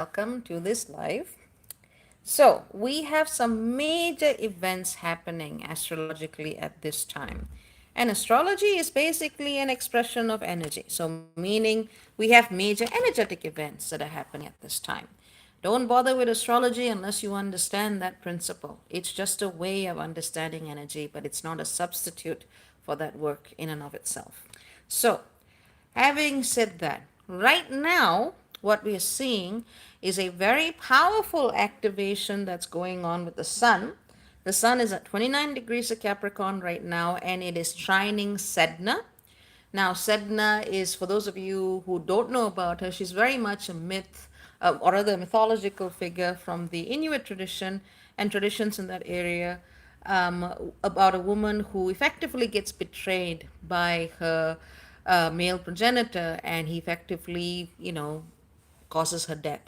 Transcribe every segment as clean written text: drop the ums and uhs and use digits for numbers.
welcome to this live. So, we have some major events happening astrologically at this time. And astrology is basically an expression of energy. So, meaning we have major energetic events that are happening at this time. Don't bother with astrology unless you understand that principle. It's just a way of understanding energy, but it's not a substitute for that work in and of itself. So, having said that, right now, what we are seeing is a very powerful activation that's going on with the sun. The sun is at 29 degrees of Capricorn right now, and it is trining Sedna. Now, Sedna is, for those of you who don't know about her, she's very much a myth, or rather a mythological figure from the Inuit tradition and traditions in that area, about a woman who effectively gets betrayed by her male progenitor, and he effectively, causes her death.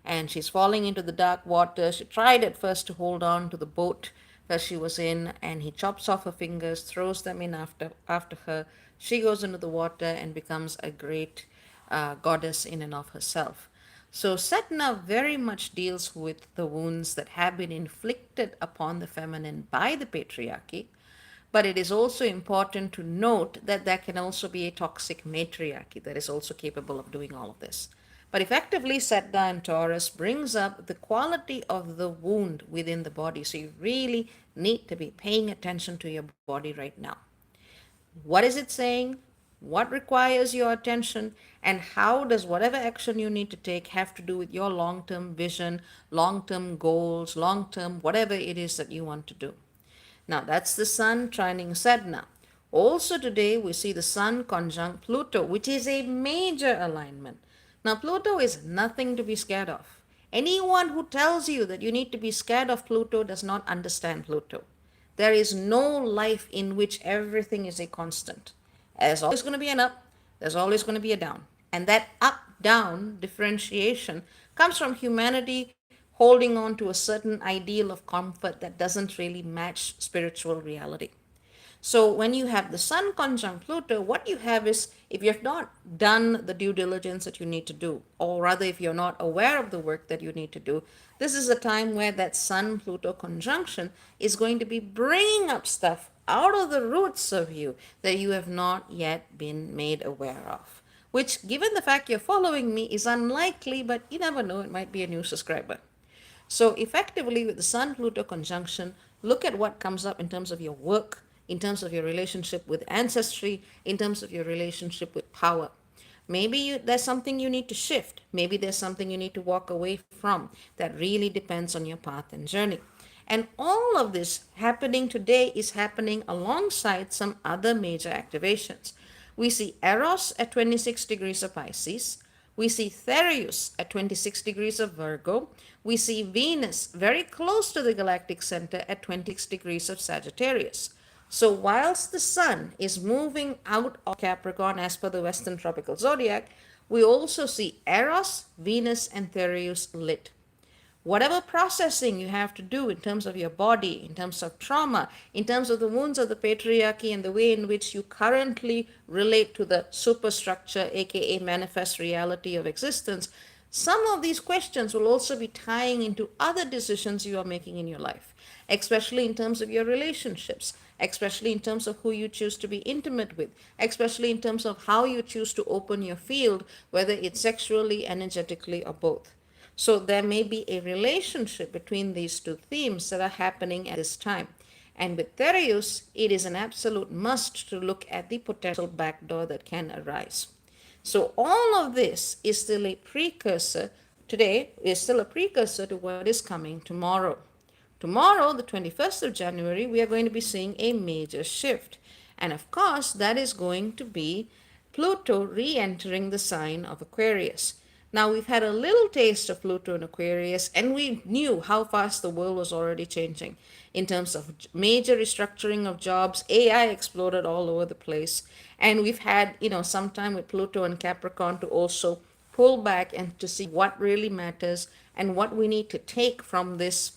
And she's falling into the dark water. She tried at first to hold on to the boat that she was in, and he chops off her fingers, throws them in after her. She goes into the water and becomes a great goddess in and of herself. So Satna very much deals with the wounds that have been inflicted upon the feminine by the patriarchy, but it is also important to note that there can also be a toxic matriarchy that is also capable of doing all of this. But effectively, Saturn and Taurus brings up the quality of the wound within the body. So you really need to be paying attention to your body right now. What is it saying? What requires your attention? And how does whatever action you need to take have to do with your long term vision, long term goals, long term whatever it is that you want to do? Now, that's the Sun trining Sedna. Also, today we see the Sun conjunct Pluto, which is a major alignment. Now, Pluto is nothing to be scared of. Anyone who tells you that you need to be scared of Pluto does not understand Pluto. There is no life in which everything is a constant. There's always going to be an up, there's always going to be a down. And that up down differentiation comes from humanity holding on to a certain ideal of comfort that doesn't really match spiritual reality. So when you have the Sun conjunct Pluto, what you have is, if you have not done the due diligence that you need to do, or rather if you're not aware of the work that you need to do, this is a time where that Sun Pluto conjunction is going to be bringing up stuff out of the roots of you that you have not yet been made aware of. Which, given the fact you're following me, is unlikely, but you never know, it might be a new subscriber. So effectively, with the Sun Pluto conjunction, look at what comes up in terms of your work, in terms of your relationship with ancestry, in terms of your relationship with power. Maybe there's something you need to shift. Maybe there's something you need to walk away from. That really depends on your path and journey. And all of this happening today is happening alongside some other major activations. We see Eros at 26 degrees of Pisces. We see Thereus at 26 degrees of Virgo. We see Venus very close to the galactic center at 26 degrees of Sagittarius. So, whilst the Sun is moving out of Capricorn as per the Western tropical zodiac, we also see Eros, Venus, and Thereus lit. Whatever processing you have to do in terms of your body, in terms of trauma, in terms of the wounds of the patriarchy and the way in which you currently relate to the superstructure, aka manifest reality of existence, some of these questions will also be tying into other decisions you are making in your life, especially in terms of your relationships, especially in terms of who you choose to be intimate with, especially in terms of how you choose to open your field, whether it's sexually, energetically, or both. So there may be a relationship between these two themes that are happening at this time. And with Thereus, it is an absolute must to look at the potential backdoor that can arise. So all of this is still a precursor, today is still a precursor to what is coming tomorrow. Tomorrow, the 21st of January, we are going to be seeing a major shift. And of course, that is going to be Pluto re-entering the sign of Aquarius. Now, we've had a little taste of Pluto in Aquarius, and we knew how fast the world was already changing in terms of major restructuring of jobs. AI exploded all over the place. And we've had, some time with Pluto and Capricorn to also pull back and to see what really matters and what we need to take from this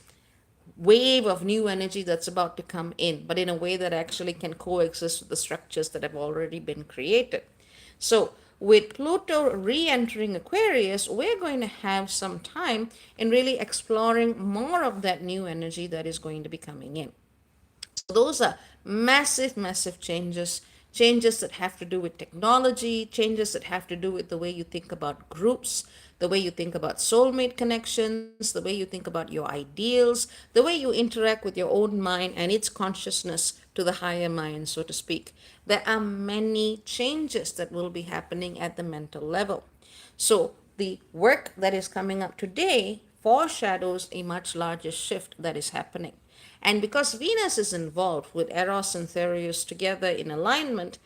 wave of new energy that's about to come in, but in a way that actually can coexist with the structures that have already been created. So with Pluto re-entering Aquarius, we're going to have some time in really exploring more of that new energy that is going to be coming in. So those are massive, massive changes. Changes that have to do with technology, changes that have to do with the way you think about groups, the way you think about soulmate connections, the way you think about your ideals, the way you interact with your own mind and its consciousness to the higher mind, so to speak. There are many changes that will be happening at the mental level. So the work that is coming up today foreshadows a much larger shift that is happening. And because Venus is involved with Eros and Thereus together in alignment,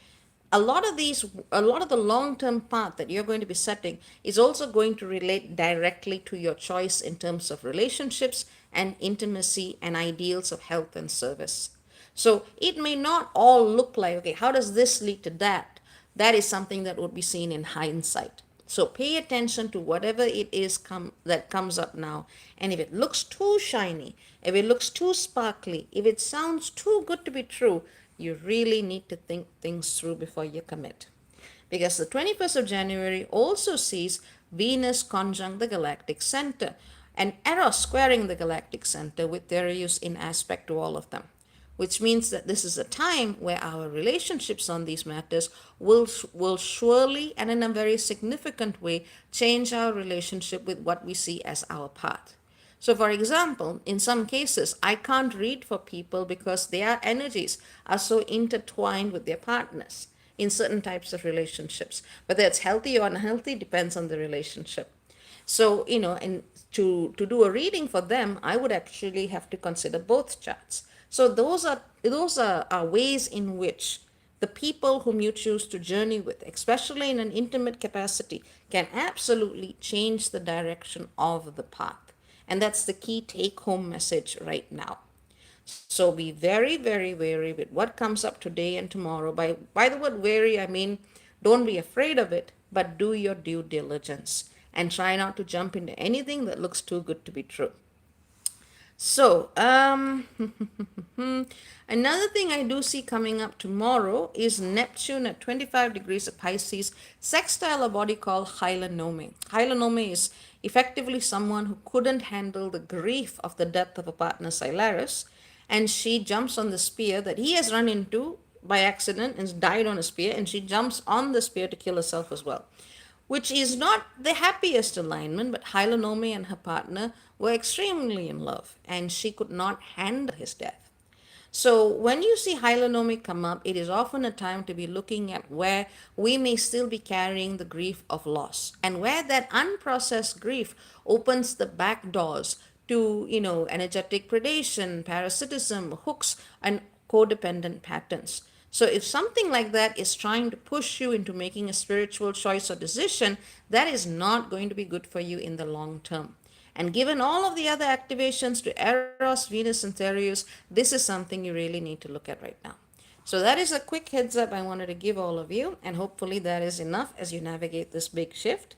a lot of the long-term path that you're going to be setting is also going to relate directly to your choice in terms of relationships and intimacy and ideals of health and service. So it may not all look like, okay, how does this lead to that? That is something that would be seen in hindsight. So pay attention to whatever it is that comes up now. And if it looks too shiny, if it looks too sparkly, if it sounds too good to be true, you really need to think things through before you commit. Because the 21st of January also sees Venus conjunct the galactic center and Eros squaring the galactic center with Thereus in aspect to all of them, which means that this is a time where our relationships on these matters will surely and in a very significant way change our relationship with what we see as our path. So, for example, in some cases, I can't read for people because their energies are so intertwined with their partners in certain types of relationships. Whether it's healthy or unhealthy depends on the relationship. So, and to do a reading for them, I would actually have to consider both charts. So those are ways in which the people whom you choose to journey with, especially in an intimate capacity, can absolutely change the direction of the path. And that's the key take home message right now. So be very, very wary with what comes up today and tomorrow. By the word wary, I mean don't be afraid of it, but do your due diligence and try not to jump into anything that looks too good to be true. So, another thing I do see coming up tomorrow is Neptune at 25 degrees of Pisces, sextile a body called Hylanome. Hylanome is effectively someone who couldn't handle the grief of the death of a partner, Silaris, and she jumps on the spear that he has run into by accident and died on a spear, and she jumps on the spear to kill herself as well, which is not the happiest alignment, but Hylanome and her partner were extremely in love, and she could not handle his death. So when you see Hylanome come up, it is often a time to be looking at where we may still be carrying the grief of loss, and where that unprocessed grief opens the back doors to, energetic predation, parasitism, hooks, and codependent patterns. So if something like that is trying to push you into making a spiritual choice or decision, that is not going to be good for you in the long term. And given all of the other activations to Eros, Venus, and Thereus, this is something you really need to look at right now. So that is a quick heads up I wanted to give all of you, and hopefully that is enough as you navigate this big shift.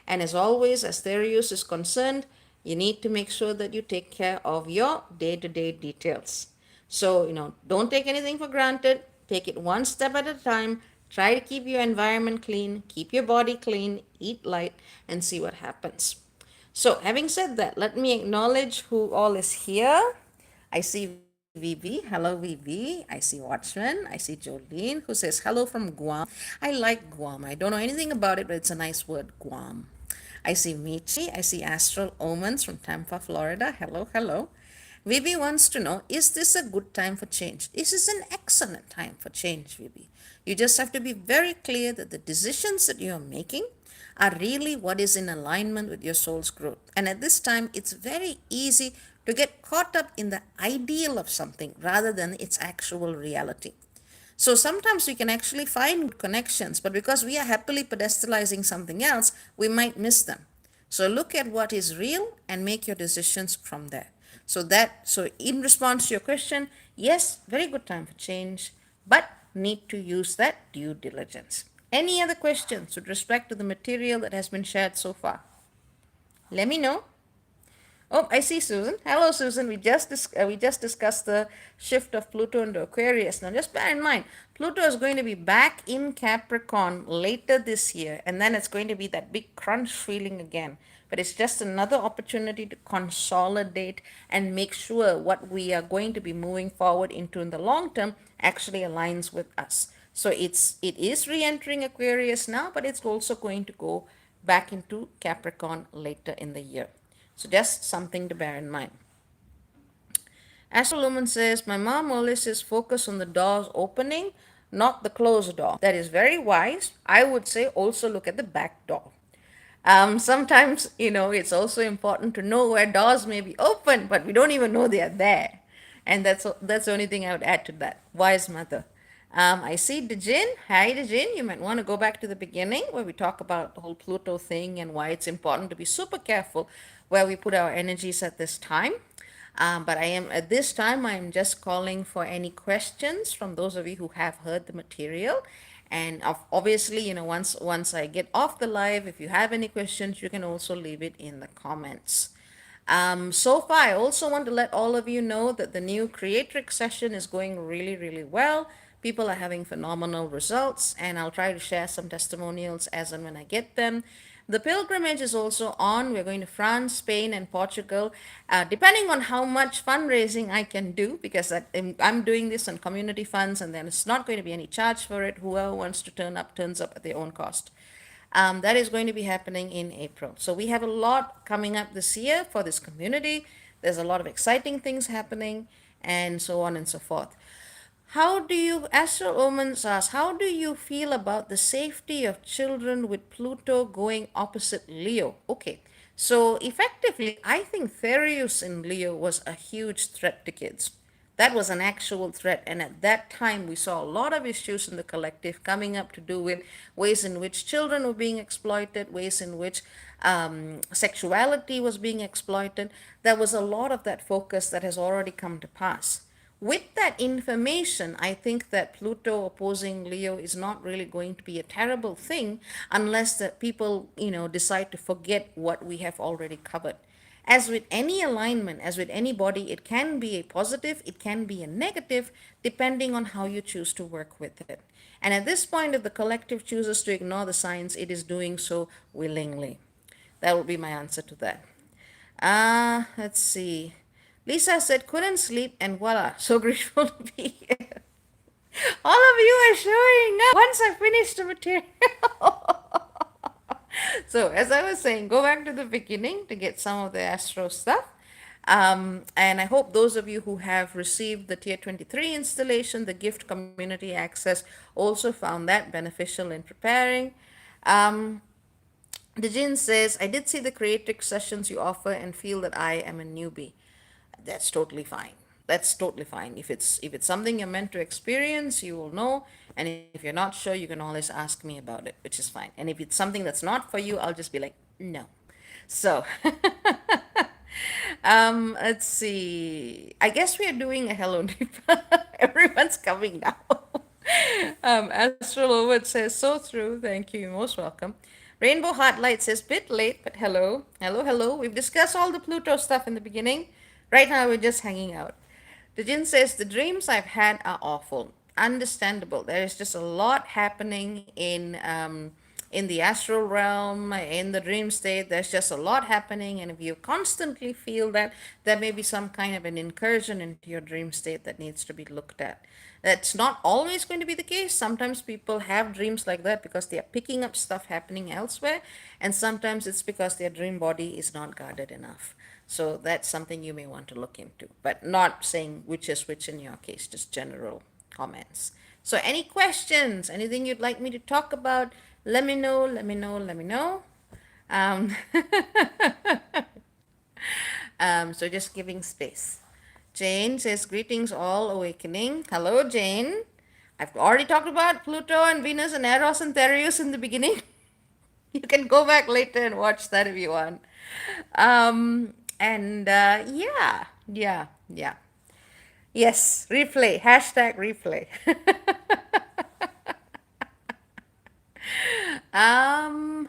And as always, as Thereus is concerned, you need to make sure that you take care of your day-to-day details. So, don't take anything for granted. Take it one step at a time. Try to keep your environment clean, keep your body clean, eat light, and see what happens. So, having said that, let me acknowledge who all is here. I see Vivi. Hello, Vivi. I see Watchman. I see Jolene, who says hello from Guam. I like Guam. I don't know anything about it, but it's a nice word, Guam. I see Michi. I see Astral Omens from Tampa, Florida. Hello, hello. Vivi wants to know, is this a good time for change? This is an excellent time for change, Vivi. You just have to be very clear that the decisions that you're making are really what is in alignment with your soul's growth. And at this time, it's very easy to get caught up in the ideal of something rather than its actual reality. So sometimes we can actually find connections, but because we are happily pedestalizing something else, we might miss them. So look at what is real and make your decisions from there. So in response to your question, yes, very good time for change, but need to use that due diligence. Any other questions with respect to the material that has been shared so far? Let me know. Oh, I see Susan. Hello, Susan. We just discussed the shift of Pluto into Aquarius. Now, just bear in mind, Pluto is going to be back in Capricorn later this year, and then it's going to be that big crunch feeling again. But it's just another opportunity to consolidate and make sure what we are going to be moving forward into in the long term actually aligns with us. So it is re-entering Aquarius now, but it's also going to go back into Capricorn later in the year. So just something to bear in mind. Astro Lumen says, my mom always says focus on the doors opening, not the closed door. That is very wise. I would say also look at the back door. Sometimes, it's also important to know where doors may be open, but we don't even know they are there. And that's the only thing I would add to that. Wise mother. I see Dejin. Hi, Dejin. You might want to go back to the beginning where we talk about the whole Pluto thing and why it's important to be super careful where we put our energies at this time. But at this time, I am just calling for any questions from those of you who have heard the material. And obviously, once I get off the live, if you have any questions, you can also leave it in the comments. So far, I also want to let all of you know that the new Creatrix session is going really, really well. People are having phenomenal results, and I'll try to share some testimonials as and when I get them. The pilgrimage is also on. We're going to France, Spain, and Portugal, depending on how much fundraising I can do, because I'm doing this on community funds, and then it's not going to be any charge for it. Whoever wants to turn up, turns up at their own cost. That is going to be happening in April. So we have a lot coming up this year for this community. There's a lot of exciting things happening, and so on and so forth. Astro Omens asks, how do you feel about the safety of children with Pluto going opposite Leo? Okay, so effectively, I think Thereus in Leo was a huge threat to kids. That was an actual threat, and at that time, we saw a lot of issues in the collective coming up to do with ways in which children were being exploited, ways in which sexuality was being exploited. There was a lot of that focus that has already come to pass. With that information, I think that Pluto opposing Leo is not really going to be a terrible thing unless that people, decide to forget what we have already covered. As with any alignment, as with any body, it can be a positive, it can be a negative, depending on how you choose to work with it. And at this point, if the collective chooses to ignore the signs, it is doing so willingly. That would be my answer to that. Let's see. Lisa said, couldn't sleep, and voila, so grateful to be here. All of you are showing up once I finish the material. So, as I was saying, go back to the beginning to get some of the astro stuff. And I hope those of you who have received the Tier 23 installation, the gift community access, also found that beneficial in preparing. Dejin says, I did see the creative sessions you offer and feel that I am a newbie. That's totally fine. That's totally fine. If it's something you're meant to experience, you will know. And if you're not sure, you can always ask me about it, which is fine. And if it's something that's not for you, I'll just be like, no. So, let's see. I guess we are doing a hello Nipa. Everyone's coming now. Astrological says, so true. Thank you. You're most welcome. Rainbow Heartlight says, bit late, but hello. Hello, hello. We've discussed all the Pluto stuff in the beginning. Right now, we're just hanging out. Dejin says, the dreams I've had are awful. Understandable. There is just a lot happening in the astral realm, in the dream state. There's just a lot happening, and if you constantly feel that, there may be some kind of an incursion into your dream state that needs to be looked at. That's not always going to be the case. Sometimes people have dreams like that because they are picking up stuff happening elsewhere, and sometimes it's because their dream body is not guarded enough. So that's something you may want to look into, but not saying which is which in your case, just general comments. So any questions, anything you'd like me to talk about, let me know, let me know, let me know. Um, so just giving space. Jane says, greetings all awakening. Hello, Jane. I've already talked about Pluto and Venus and Eros and Thereus in the beginning. You can go back later and watch that if you want. Yeah. Yes, replay, hashtag replay.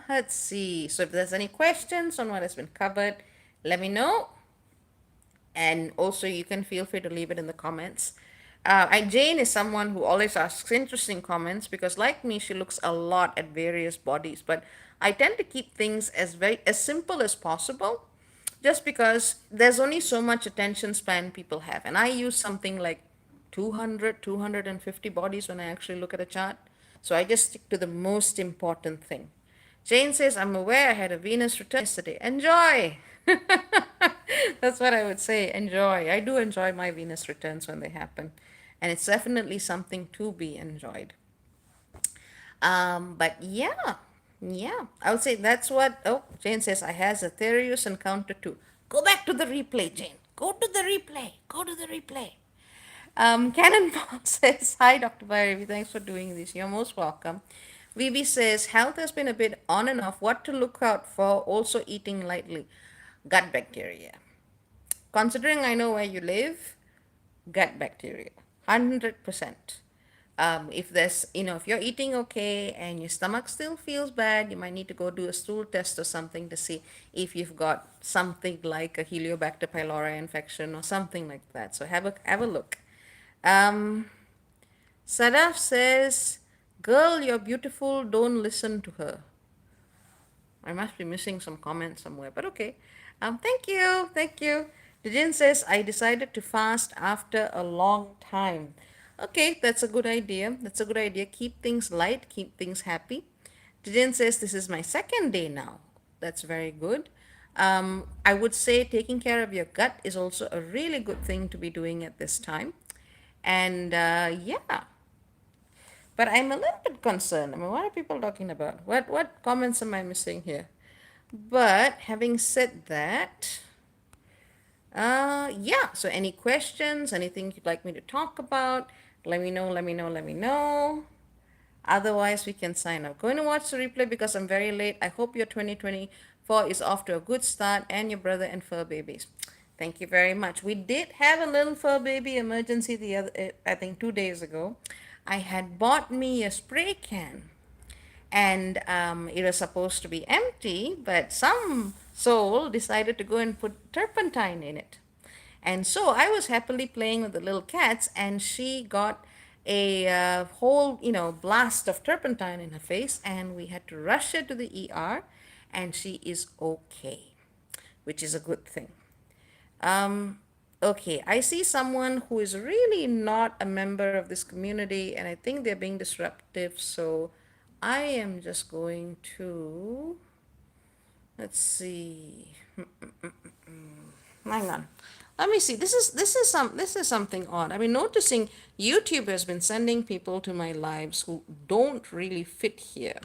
Let's see. So if there's any questions on what has been covered, let me know. And also, you can feel free to leave it in the comments. Jane is someone who always asks interesting comments because, like me, she looks a lot at various bodies. But I tend to keep things as simple as possible, just because there's only so much attention span people have, and I use something like 200, 250 bodies when I actually look at a chart. So I just stick to the most important thing. Jane says, I'm aware I had a Venus return yesterday. Enjoy! That's what I would say. Enjoy. I do enjoy my Venus returns when they happen. And it's definitely something to be enjoyed. But yeah, I would say that's what. Oh, Jane says, I has a Therius encounter too. Go back to the replay, Jane. Go to the replay. Go to the replay. Cannonball says, Hi, Dr. Bhairavi. Thanks for doing this. You're most welcome. Vivi says, Health has been a bit on and off. What to look out for? Also, eating lightly. Gut bacteria. Considering I know where you live, gut bacteria, 100%. If there's, if you're eating okay and your stomach still feels bad, you might need to go do a stool test or something to see if you've got something like a Heliobacter pylori infection or something like that. So have a look. Um, Sadaf says, "Girl, you're beautiful. Don't listen to her." I must be missing some comment somewhere, but okay. Thank you, thank you. Dijin says, I decided to fast after a long time. Okay, that's a good idea. That's a good idea. Keep things light, keep things happy. Dijin says, this is my second day now. That's very good. I would say taking care of your gut is also a really good thing to be doing at this time. And yeah, but I'm a little bit concerned. I mean, what are people talking about? What comments am I missing here? But having said that, yeah. So any questions, anything you'd like me to talk about, let me know, let me know, let me know. Otherwise, we can sign up. Going to watch the replay because I'm very late. I hope your 2024 is off to a good start and your brother and fur babies. Thank you very much. We did have a little fur baby emergency the other, I think 2 days ago. I had bought me a spray can and it was supposed to be empty, but some soul decided to go and put turpentine in it. And so I was happily playing with the little cats, and she got a whole, blast of turpentine in her face, and we had to rush her to the ER, and she is okay, which is a good thing. Okay, I see someone who is really not a member of this community, and I think they're being disruptive, so I am just going to, let's see. Hang on. Let me see. This is something odd. I've been noticing YouTube has been sending people to my lives who don't really fit here.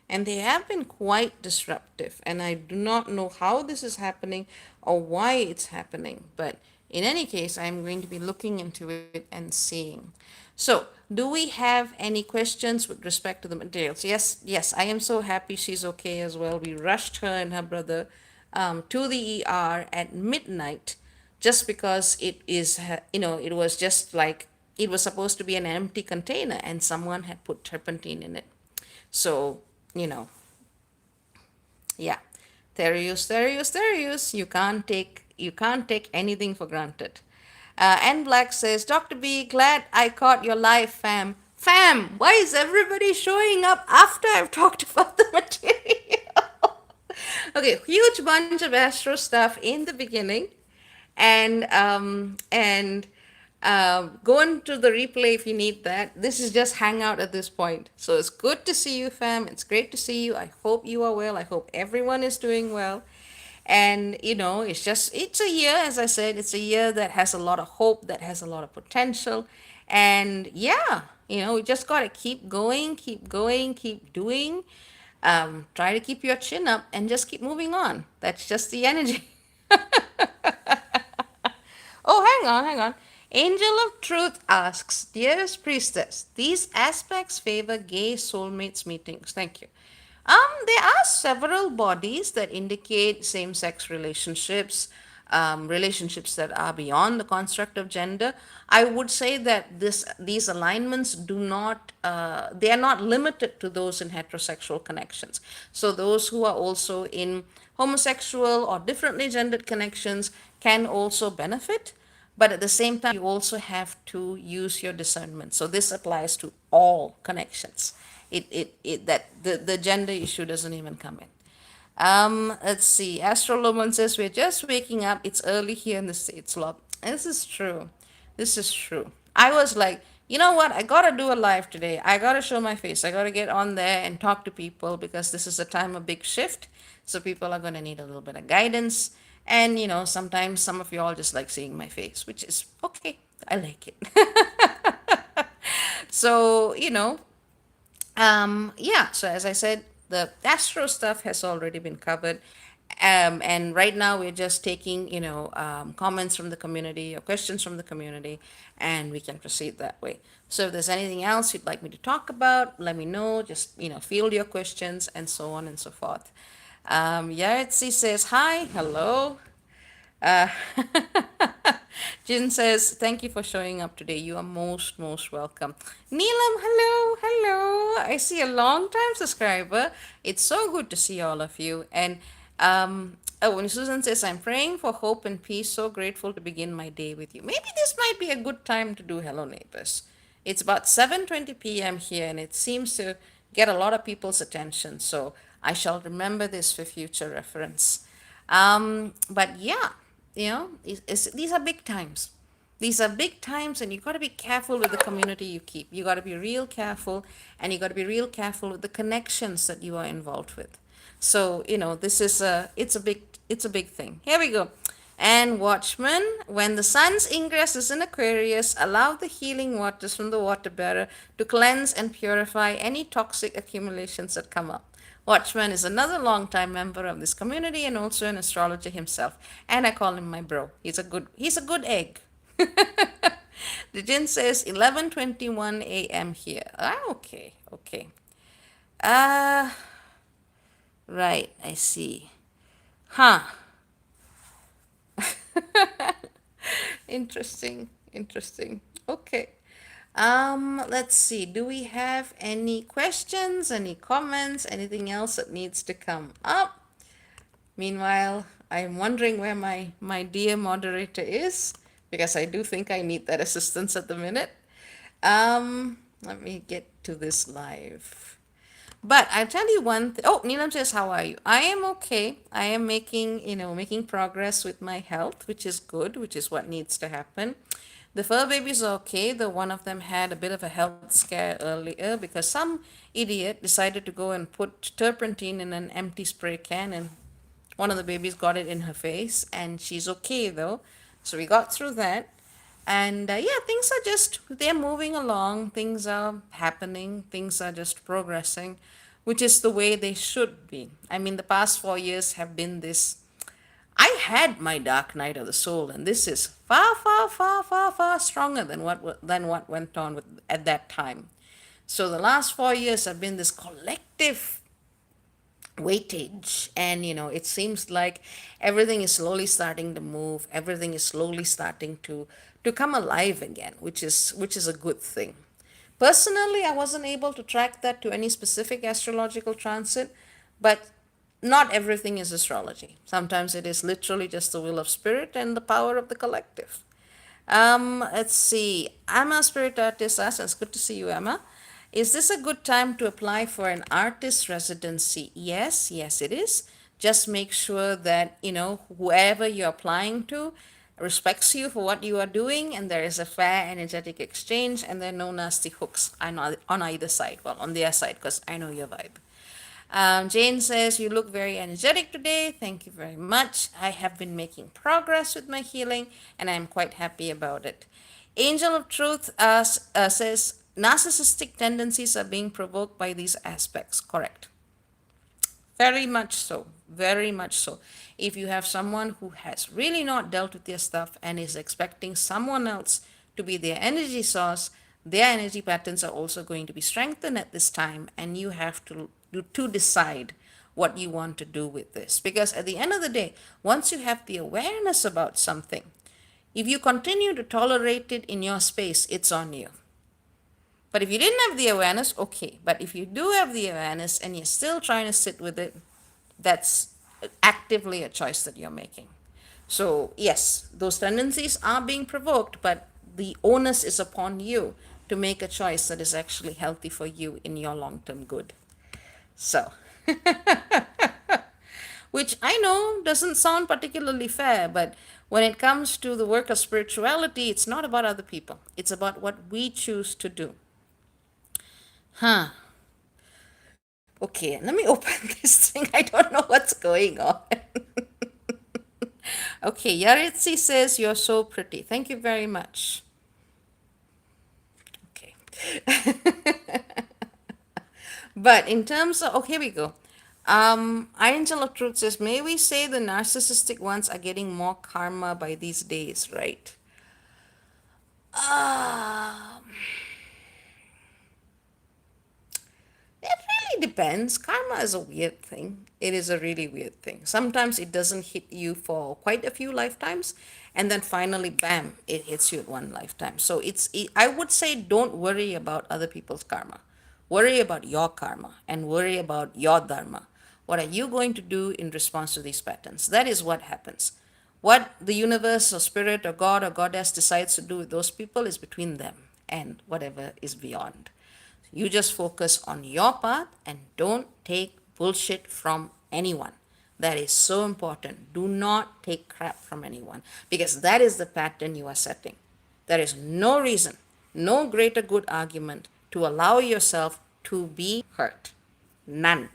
And they have been quite disruptive. And I do not know how this is happening or why it's happening. But in any case, I'm going to be looking into it and seeing. So, do we have any questions with respect to the materials? Yes, I am so happy she's okay as well. We rushed her and her brother to the ER at midnight just because it was just like it was supposed to be an empty container and someone had put turpentine in it. So, you know, yeah. Therius. You can't take anything for granted. And Black says, Dr. B, glad I caught your live, fam. Fam, why is everybody showing up after I've talked about the material? Okay, huge bunch of astro stuff in the beginning, and go into the replay if you need that. This is just hangout at this point. So it's good to see you, fam. It's great to see you. I hope you are well. I hope everyone is doing well. And it's a year, as I said, it's a year that has a lot of hope, that has a lot of potential. And yeah, we just got to keep going, keep doing. Try to keep your chin up and just keep moving on. That's just the energy. Oh, hang on. Angel of Truth asks, Dearest Priestess, these aspects favor gay soulmates meetings. Thank you. There are several bodies that indicate same-sex relationships, relationships that are beyond the construct of gender. I would say that these alignments do not, they are not limited to those in heterosexual connections. So those who are also in Homosexual or differently gendered connections can also benefit, but at the same time, you also have to use your discernment. So this applies to all connections. The gender issue doesn't even come in. Let's see. Astroloman says we're just waking up. It's early here in the States, love. This is true. This is true. I was like, you know what? I gotta do a live today. I gotta show my face. I gotta get on there and talk to people because this is a time of big shift. So people are gonna need a little bit of guidance. And sometimes some of you all just like seeing my face, which is okay. I like it. So, yeah, so as I said, the astro stuff has already been covered. And right now we're just taking, comments from the community or questions from the community, and we can proceed that way. So if there's anything else you'd like me to talk about, let me know. Just, field your questions and so on and so forth. Yaretsi says, hi, hello. Uh, Jin says, thank you for showing up today. You are most, most welcome. Neelam, hello, hello. I see a long time subscriber. It's so good to see all of you. And when Susan says, I'm praying for hope and peace, so grateful to begin my day with you. Maybe this might be a good time to do Hello Neighbors. It's about 7:20 p.m. here, and it seems to get a lot of people's attention. So I shall remember this for future reference. But yeah, these are big times. These are big times, and you got to be careful with the community you keep. You got to be real careful, and you got to be real careful with the connections that you are involved with. So this is it's a big thing. Here we go. And Watchman, when the sun's ingress is in Aquarius, allow the healing waters from the water bearer to cleanse and purify any toxic accumulations that come up. Watchman is another longtime member of this community and also an astrologer himself. And I call him my bro. He's a good egg. The Jin says 11:21 a.m. here. Ah, okay, okay. Uh, right, I see. Huh. Interesting, interesting. Okay. Let's see. Do we have any questions, any comments, anything else that needs to come up? Meanwhile, I'm wondering where my dear moderator is because I do think I need that assistance at the minute. Let me get to this live. But I'll tell you one thing. Oh, Neelam says, how are you? I am okay. I am making progress with my health, which is good, which is what needs to happen. The fur babies are okay. The one of them had a bit of a health scare earlier because some idiot decided to go and put turpentine in an empty spray can, and one of the babies got it in her face, and she's okay though. So we got through that. And yeah, things are they're moving along. Things are happening. Things are just progressing, which is the way they should be. I mean, the past 4 years have been this. I had my dark night of the soul, and this is far, far, far, far, far stronger than what went on at that time. So the last 4 years have been this collective weightage, and it seems like everything is slowly starting to move, everything is slowly starting to come alive again, which is a good thing. Personally, I wasn't able to track that to any specific astrological transit, but not everything is astrology. Sometimes it is literally just the will of spirit and the power of the collective. Let's see. Emma Spirit Artist asks, it's good to see you, Emma. Is this a good time to apply for an artist residency? Yes, yes, it is. Just make sure that, whoever you're applying to respects you for what you are doing, and there is a fair energetic exchange, and there are no nasty hooks on either side. Well, on their side, because I know your vibe. Jane says, you look very energetic today. Thank you very much. I have been making progress with my healing, and I'm quite happy about it. Angel of Truth says, narcissistic tendencies are being provoked by these aspects. Correct. Very much so. Very much so. If you have someone who has really not dealt with their stuff and is expecting someone else to be their energy source, their energy patterns are also going to be strengthened at this time, and you have to decide what you want to do with this. Because at the end of the day, once you have the awareness about something, if you continue to tolerate it in your space, it's on you. But if you didn't have the awareness, okay. But if you do have the awareness and you're still trying to sit with it, that's actively a choice that you're making. So, yes, those tendencies are being provoked, but the onus is upon you to make a choice that is actually healthy for you in your long term good. So, which I know doesn't sound particularly fair, but when it comes to the work of spirituality, it's not about other people, it's about what we choose to do. Huh. Okay, let me open this thing. I don't know what's going on. Okay, Yaritsi says, "You're so pretty." Thank you very much. Okay. But in terms of, okay, here we go. Angel of Truth says, may we say the narcissistic ones are getting more karma by these days, right? Um, It really depends. Karma is a weird thing. It is a really weird thing. Sometimes it doesn't hit you for quite a few lifetimes, and then finally, bam, it hits you at one lifetime. So I would say don't worry about other people's karma. Worry about your karma and worry about your dharma. What are you going to do in response to these patterns? That is what happens. What the universe or spirit or God or goddess decides to do with those people is between them and whatever is beyond. You just focus on your path and don't take bullshit from anyone. That is so important. Do not take crap from anyone because that is the pattern you are setting. There is no reason, no greater good argument to allow yourself to be hurt. None.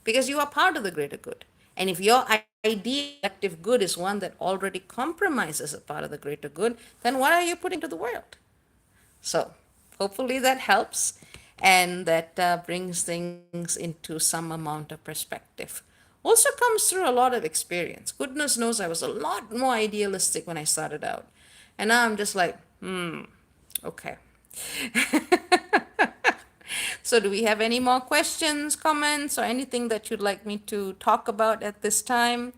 Because you are part of the greater good. And if your idea of collective good is one that already compromises a part of the greater good, then what are you putting to the world? So hopefully that helps and that brings things into some amount of perspective. Also comes through a lot of experience. Goodness knows I was a lot more idealistic when I started out. And now I'm just like, okay. So do we have any more questions, comments, or anything that you'd like me to talk about at this time?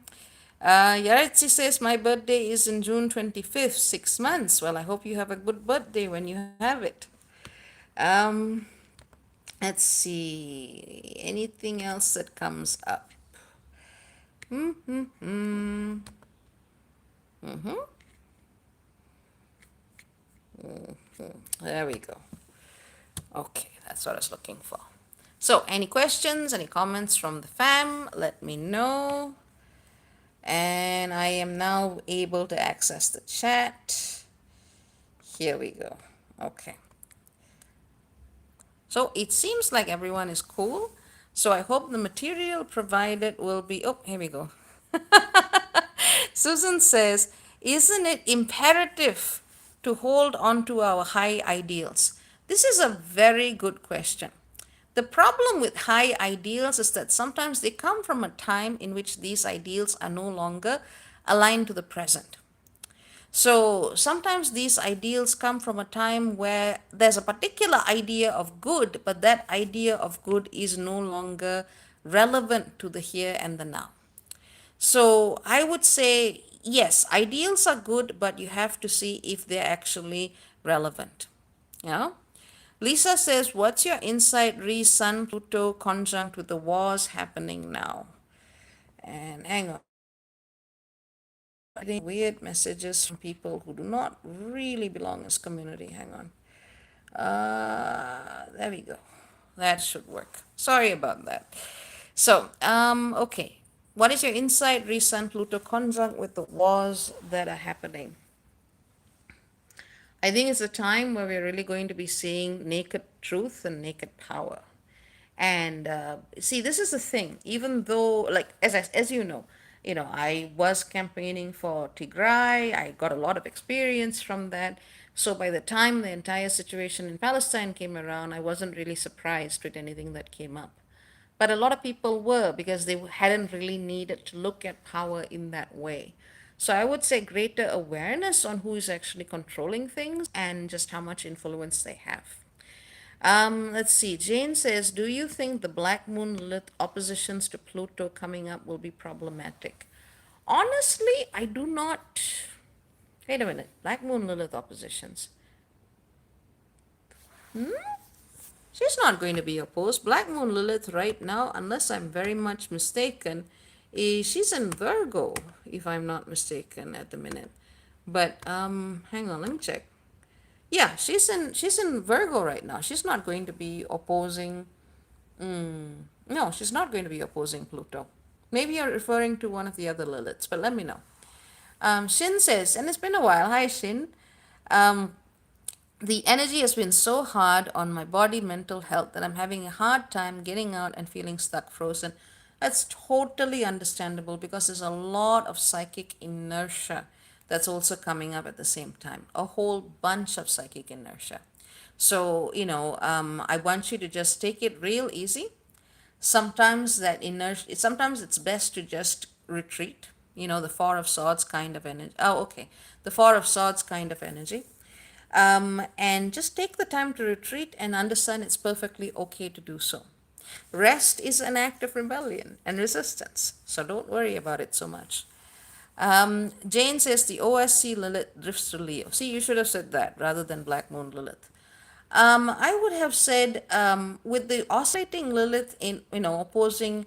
Yaretsi says, my birthday is in June 25th, 6 months. Well, I hope you have a good birthday when you have it. Um, let's see. Anything else that comes up? Mm-hmm. Mm-hmm. There we go. Okay, that's what I was looking for. So, any questions, any comments from the fam? Let me know. And I am now able to access the chat. Here we go. Okay. So it seems like everyone is cool. So I hope the material provided will be, oh, here we go. Susan says, isn't it imperative to hold on to our high ideals? This is a very good question. The problem with high ideals is that sometimes they come from a time in which these ideals are no longer aligned to the present. So sometimes these ideals come from a time where there's a particular idea of good, but that idea of good is no longer relevant to the here and the now. So I would say, yes, ideals are good, but you have to see if they're actually relevant. Yeah. Lisa says, what's your insight re Sun Pluto conjunct with the wars happening now? And hang on. Getting weird messages from people who do not really belong as community. Hang on. There we go. That should work. Sorry about that. So, okay. What is your insight re Sun Pluto conjunct with the wars that are happening? I think it's a time where we're really going to be seeing naked truth and naked power. And see, this is the thing. Even though, like as you know, I was campaigning for Tigray. I got a lot of experience from that. So by the time the entire situation in Palestine came around, I wasn't really surprised with anything that came up. But a lot of people were because they hadn't really needed to look at power in that way. So I would say greater awareness on who is actually controlling things and just how much influence they have. Let's see. Jane says, do you think the Black Moon Lilith oppositions to Pluto coming up will be problematic? Honestly, I do not. Wait a minute. Black Moon Lilith oppositions. She's not going to be opposed. Black Moon Lilith right now, unless I'm very much mistaken, She's in Virgo, if I'm not mistaken, at the minute. But hang on, let me check. Yeah, she's in Virgo right now. She's not going to be opposing. No, she's not going to be opposing Pluto. Maybe you're referring to one of the other Liliths, but let me know. Shin says, and it's been a while. Hi, Shin. Um, the energy has been so hard on my body, mental health, that I'm having a hard time getting out and feeling stuck, frozen. That's totally understandable because there's a lot of psychic inertia that's also coming up at the same time. A whole bunch of psychic inertia. So, I want you to just take it real easy. Sometimes that inertia, sometimes it's best to just retreat, the Four of Swords kind of energy. Oh, okay. The Four of Swords kind of energy. And just take the time to retreat and understand it's perfectly okay to do so. Rest is an act of rebellion and resistance, so don't worry about it so much. Jane says the OSC Lilith drifts to Leo. See, you should have said that rather than Black Moon Lilith. I would have said with the oscillating Lilith in opposing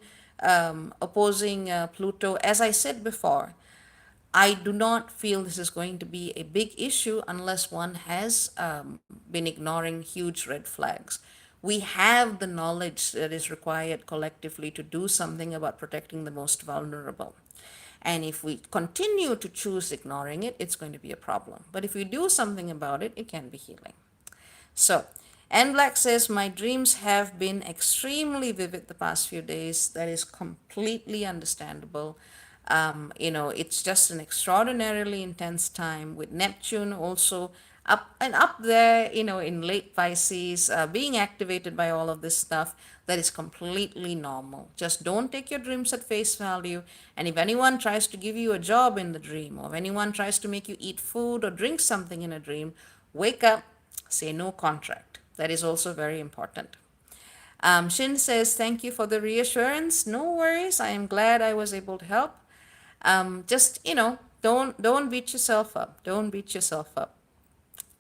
Pluto, as I said before, I do not feel this is going to be a big issue unless one has been ignoring huge red flags. We have the knowledge that is required collectively to do something about protecting the most vulnerable. And if we continue to choose ignoring it, it's going to be a problem. But if we do something about it, it can be healing. So, Anne Black says, my dreams have been extremely vivid the past few days. That is completely understandable. It's just an extraordinarily intense time with Neptune also up there, in late Pisces, being activated by all of this stuff. That is completely normal. Just don't take your dreams at face value. And if anyone tries to give you a job in the dream, or if anyone tries to make you eat food or drink something in a dream, wake up, say no contract. That is also very important. Shin says, thank you for the reassurance. No worries. I am glad I was able to help. Just, don't beat yourself up. Don't beat yourself up.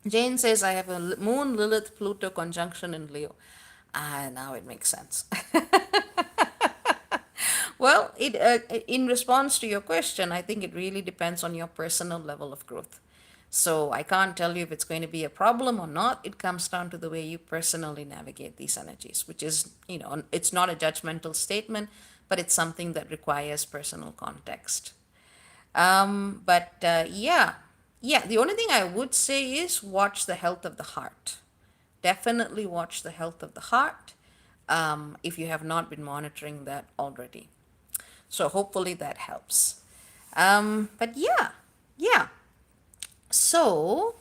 Jane says, I have a Moon Lilith Pluto conjunction in Leo. Ah, now it makes sense. Well, in response to your question, I think it really depends on your personal level of growth. So I can't tell you if it's going to be a problem or not. It comes down to the way you personally navigate these energies, which is, it's not a judgmental statement, but it's something that requires personal context. But yeah, the only thing I would say is watch the health of the heart. Definitely watch the health of the heart if you have not been monitoring that already. So hopefully that helps. But yeah. So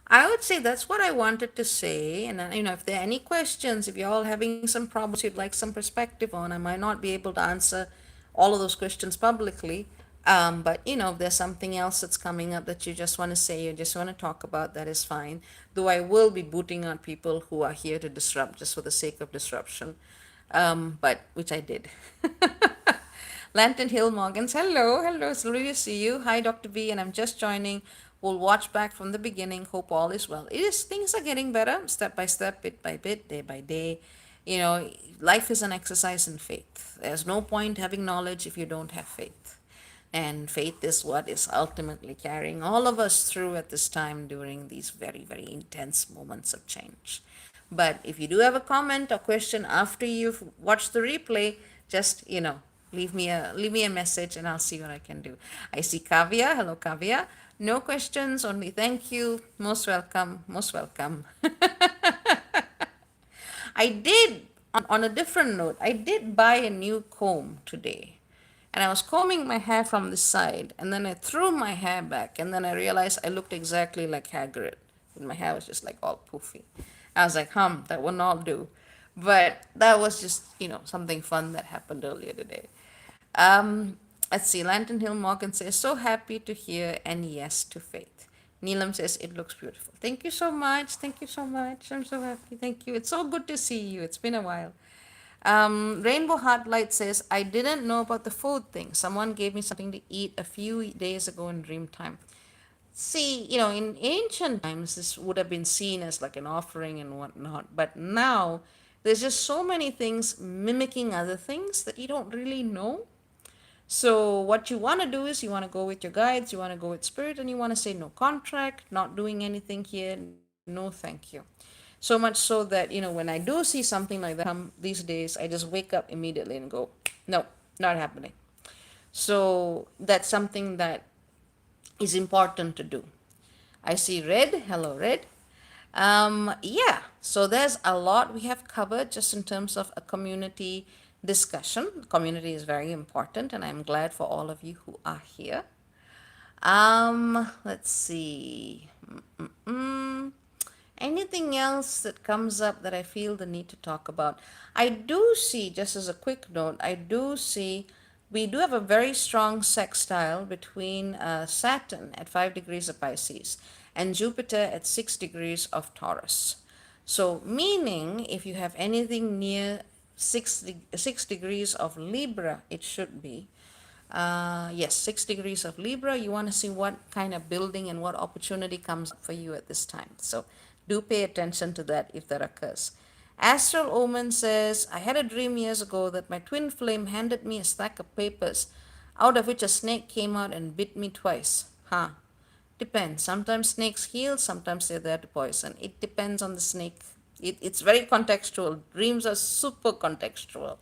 I would say that's what I wanted to say. And if there are any questions, if you're all having some problems you'd like some perspective on, I might not be able to answer all of those questions publicly. But if there's something else that's coming up that you just want to say, you just want to talk about, that is fine. Though I will be booting out people who are here to disrupt just for the sake of disruption. But which I did. Lantern Hill Morgans, hello, it's lovely to see you. Hi, Dr. B, and I'm just joining. We'll watch back from the beginning. Hope all is well. Things are getting better, step by step, bit by bit, day by day. Life is an exercise in faith. There's no point having knowledge if you don't have faith. And faith is what is ultimately carrying all of us through at this time during these very, very intense moments of change. But if you do have a comment or question after you've watched the replay, just, leave me a message and I'll see what I can do. I see Kavya. Hello, Kavya. No questions, only thank you. Most welcome, most welcome. I did, on a different note, I did buy a new comb today. And I was combing my hair from the side, and then I threw my hair back, and then I realized I looked exactly like Hagrid. And my hair was just like all poofy. I was like, that will not do. But that was just, something fun that happened earlier today. Let's see, Lantern Hill Morgan says, so happy to hear and yes to faith. Neelam says, it looks beautiful. Thank you so much. Thank you so much. I'm so happy. Thank you. It's so good to see you. It's been a while. Rainbow Heartlight says, I didn't know about the food thing. Someone gave me something to eat a few days ago in dream time. See, in ancient times, this would have been seen as like an offering and whatnot. But now, there's just so many things mimicking other things that you don't really know. So what you want to do is you want to go with your guides, you want to go with spirit, and you want to say no contract, not doing anything here, no thank you. So much so that, when I do see something like that come these days, I just wake up immediately and go, no, not happening. So that's something that is important to do. I see red. Hello, red. Yeah, so there's a lot we have covered just in terms of a community discussion. Community is very important, and I'm glad for all of you who are here. Let's see. Mm-mm. Anything else that comes up that I feel the need to talk about? I do see, just as a quick note, I do see we do have a very strong sextile between Saturn at 5 degrees of Pisces and Jupiter at 6 degrees of Taurus. So, meaning if you have anything near 6 degrees of Libra, it should be. Yes, 6 degrees of Libra. You want to see what kind of building and what opportunity comes up for you at this time. So do pay attention to that if that occurs. Astral Omen says, I had a dream years ago that my twin flame handed me a stack of papers, out of which a snake came out and bit me twice. Huh. Depends. Sometimes snakes heal, sometimes they're there to poison. It depends on the snake. It's very contextual. Dreams are super contextual.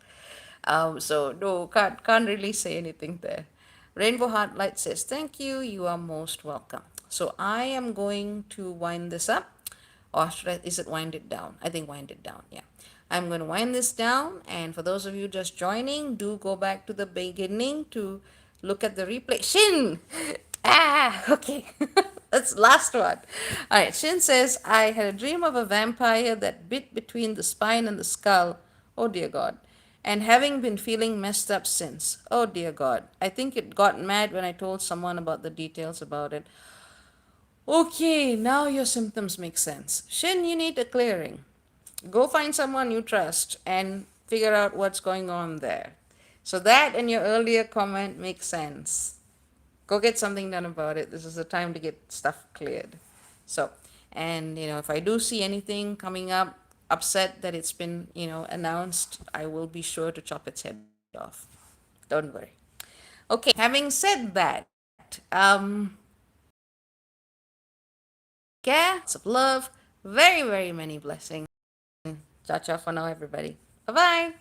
So no, can't really say anything there. Rainbow Heart Light says, thank you, you are most welcome. So I am going to wind this up. Or should I, is it wind it down? I think wind it down, yeah. I'm going to wind this down, and for those of you just joining, do go back to the beginning to look at the replay. Shin! Okay. That's the last one. All right, Shin says, I had a dream of a vampire that bit between the spine and the skull. Oh, dear God. And having been feeling messed up since. Oh, dear God. I think it got mad when I told someone about the details about it. Okay, now your symptoms make sense. Shin, you need a clearing. Go find someone you trust and figure out what's going on there. So that and your earlier comment makes sense. Go get something done about it. This is the time to get stuff cleared. So, and if I do see anything coming up, upset that it's been, announced, I will be sure to chop its head off. Don't worry. Okay, having said that, care, lots of love, very, very many blessings. Ciao, ciao for now, everybody. Bye bye.